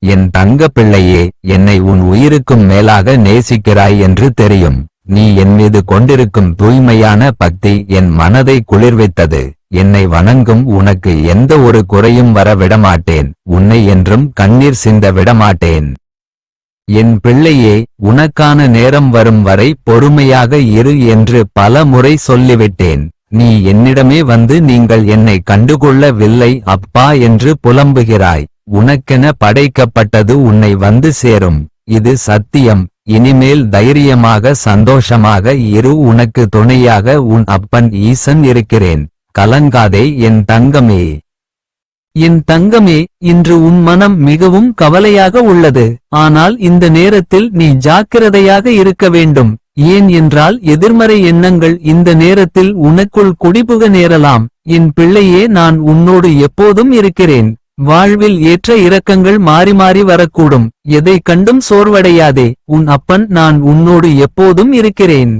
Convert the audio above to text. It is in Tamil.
என் தங்க பிள்ளையே, என்னை உன் உயிருக்கும் மேலாக நேசிக்கிறாய் என்று தெரியும். நீ என் மீது கொண்டிருக்கும் தூய்மையான பக்தி என் மனதை குளிர்வித்தது. என்னை வணங்கும் உனக்கு எந்த ஒரு குறையும் வர விடமாட்டேன். உன்னை என்றும் கண்ணீர் சிந்த விடமாட்டேன். என் பிள்ளையே, உனக்கான நேரம் வரும் வரை பொறுமையாக இரு என்று பல முறை சொல்லிவிட்டேன். நீ என்னிடமே வந்து நீங்கள் என்னை கண்டுகொள்ளவில்லை அப்பா என்று புலம்புகிறாய். உனக்கென படைக்கப்பட்டது உன்னை வந்து சேரும். இது சத்தியம். இனிமேல் தைரியமாக சந்தோஷமாக இரு. உனக்கு துணையாக உன் அப்பன் ஈசன் இருக்கிறேன். கலங்காதே என் தங்கமே. என் தங்கமே, இன்று உன் மனம் மிகவும் கவலையாக உள்ளது. ஆனால் இந்த நேரத்தில் நீ ஜாக்கிரதையாக இருக்க வேண்டும். ஏன் என்றால் எதிர்மறை எண்ணங்கள் இந்த நேரத்தில் உனக்குள் குடிபுக நேரலாம். என் பிள்ளையே, நான் உன்னோடு எப்போதும் இருக்கிறேன். வாழ்வில் ஏற்ற இரக்கங்கள் மாறி மாறி வரக்கூடும். எதை கண்டும் சோர்வடையாதே. உன் அப்பன் நான் உன்னோடு எப்போதும் இருக்கிறேன்.